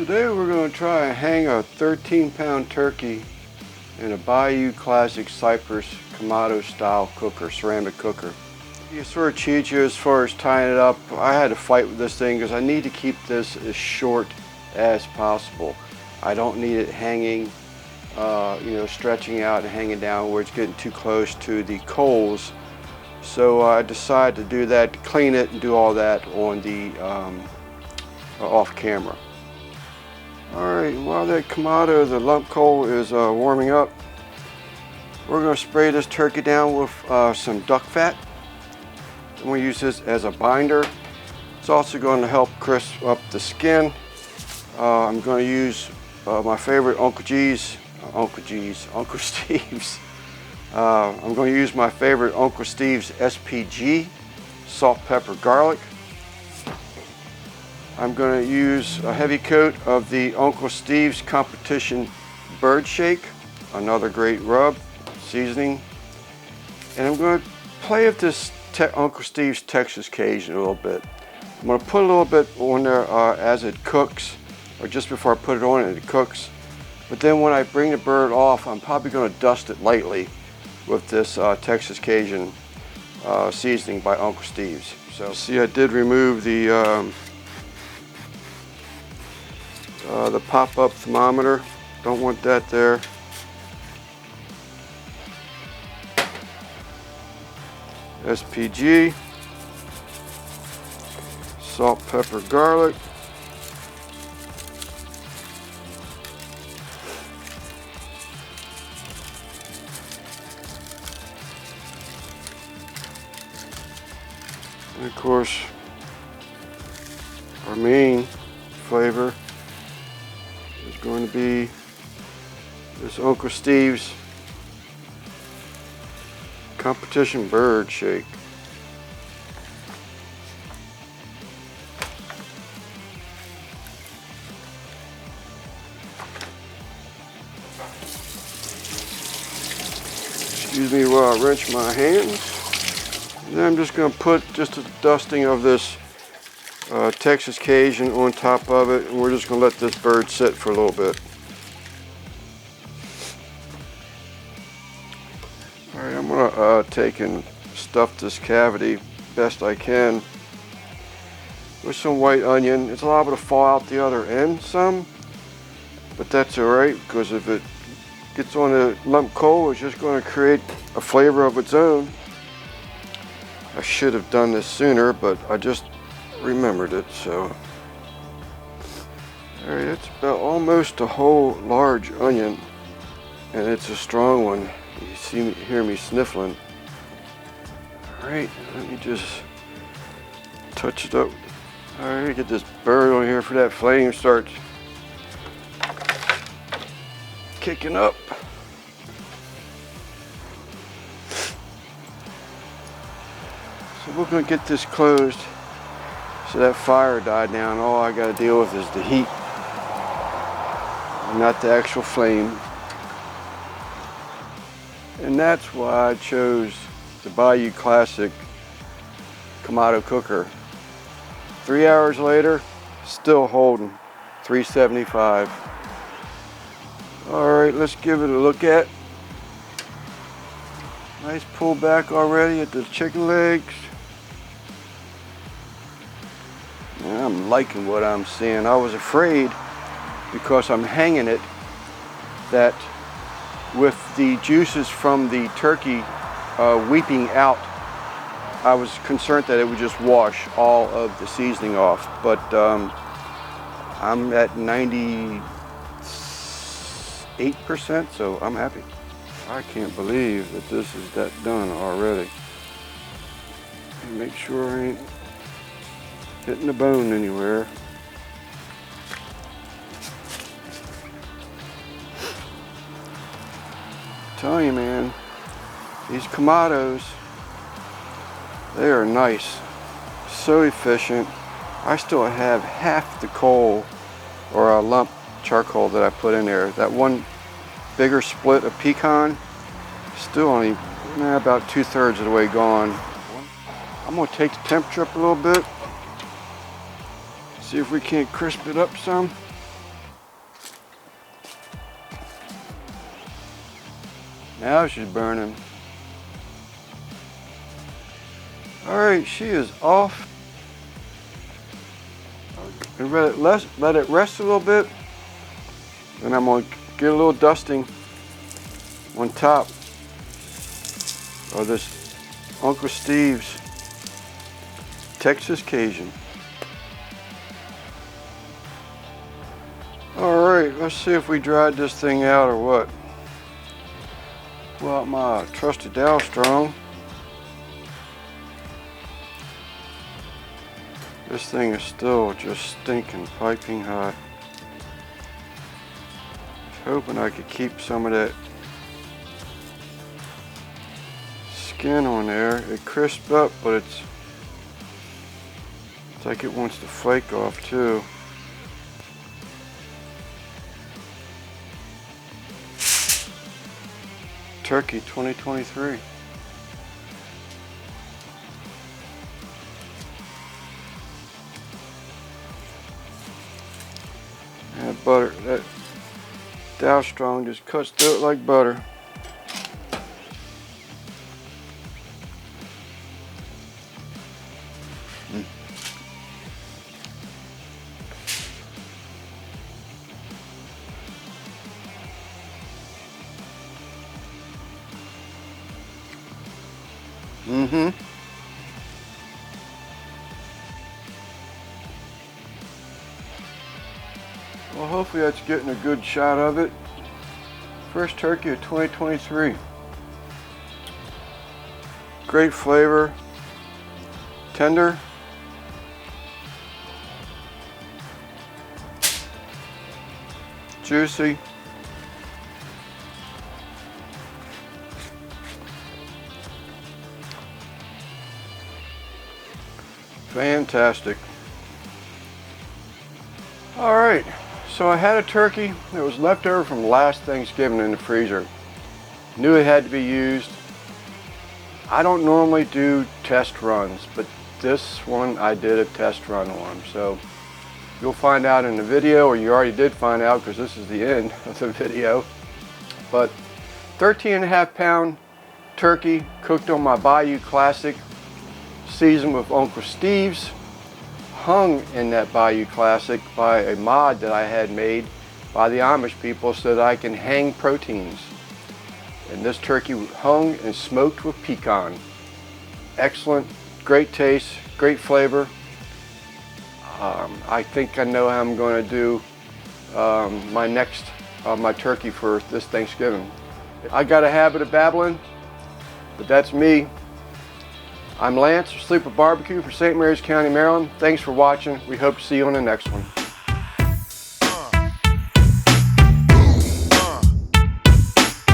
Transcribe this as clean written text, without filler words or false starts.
Today we're going to try and hang a 13-pound turkey in a Bayou Classic Cypress Kamado style cooker, ceramic cooker. You sort of cheat you as far as tying it up. I had to fight with this thing because I need to keep this as short as possible. I don't need it hanging, stretching out and hanging down where it's getting too close to the coals. So I decided to do that, to clean it and do all that on the off camera. Alright, while that Kamado, the lump coal, is warming up, we're going to spray this turkey down with some duck fat. I'm going to use this as a binder. It's also going to help crisp up the skin. I'm going to use my favorite Uncle Steve's. I'm going to use my favorite Uncle Steve's SPG, salt, pepper, garlic. I'm going to use a heavy coat of the Uncle Steve's Competition Bird Shake, another great rub, seasoning. And I'm going to play with this Uncle Steve's Texas Cajun a little bit. I'm going to put a little bit on there as it cooks, or just before I put it on it cooks. But then when I bring the bird off, I'm probably going to dust it lightly with this Texas Cajun seasoning by Uncle Steve's. So see, I did remove the pop-up thermometer. Don't want that there. SPG, salt, pepper, garlic. And of course, our main flavor is going to be this Uncle Steve's Competition Bird Shake. Excuse me while I wrench my hands. And then I'm just going to put just a dusting of this Texas Cajun on top of it, and we're just going to let this bird sit for a little bit. Alright, I'm going to take and stuff this cavity best I can with some white onion. It's liable to fall out the other end some, but that's alright, because if it gets on the lump coal, it's just going to create a flavor of its own. I should have done this sooner, but I just remembered it, so. Alright, it's about almost a whole large onion, and it's a strong one. You hear me sniffling. Alright, let me just touch it up. Alright, get this bird on here for that flame starts kicking up. So we're going to get this closed so that fire died down. All I got to deal with is the heat, not the actual flame. And that's why I chose the Bayou Classic Kamado cooker. 3 hours later, still holding 375. All right, let's give it a look at. Nice pull back already at the chicken legs. And I'm liking what I'm seeing. I was afraid, because I'm hanging it, that with the juices from the turkey weeping out, I was concerned that it would just wash all of the seasoning off. But I'm at 98%, so I'm happy. I can't believe that this is that done already. Make sure I ain't hitting the bone anywhere. Tell you, man, these Kamados, they are nice, so efficient. I still have half the coal or a lump charcoal that I put in there. That one bigger split of Pecan, still only about 2/3 of the way gone. I'm going to take the temperature up a little bit, see if we can't crisp it up some. Now she's burning. All right, she is off. And let it rest a little bit. Then I'm gonna get a little dusting on top of this Uncle Steve's Texas Cajun. All right, let's see if we dried this thing out or what. Pull out my trusty Dow Strong. This thing is still just stinking piping hot. Hoping I could keep some of that skin on there. It crisps up, but it's like it wants to flake off too. Turkey 2023. And butter, that Dow Strong just cuts through it like butter. Well, hopefully that's getting a good shot of it. First turkey of 2023. Great flavor. Tender. Juicy. Fantastic. All right, so I had a turkey that was left over from last Thanksgiving in the freezer. Knew it had to be used. I don't normally do test runs, but this one I did a test run on. So you'll find out in the video, or you already did find out because this is the end of the video. But 13.5 pound turkey cooked on my Bayou Classic, seasoned with Uncle Steve's, hung in that Bayou Classic by a mod that I had made by the Amish people so that I can hang proteins. And this turkey hung and smoked with pecan. Excellent, great taste, great flavor. I think I know how I'm going to do my turkey for this Thanksgiving. I got a habit of babbling, but that's me. I'm Lance, Sleeper Barbecue for St. Mary's County, Maryland. Thanks for watching. We hope to see you on the next one.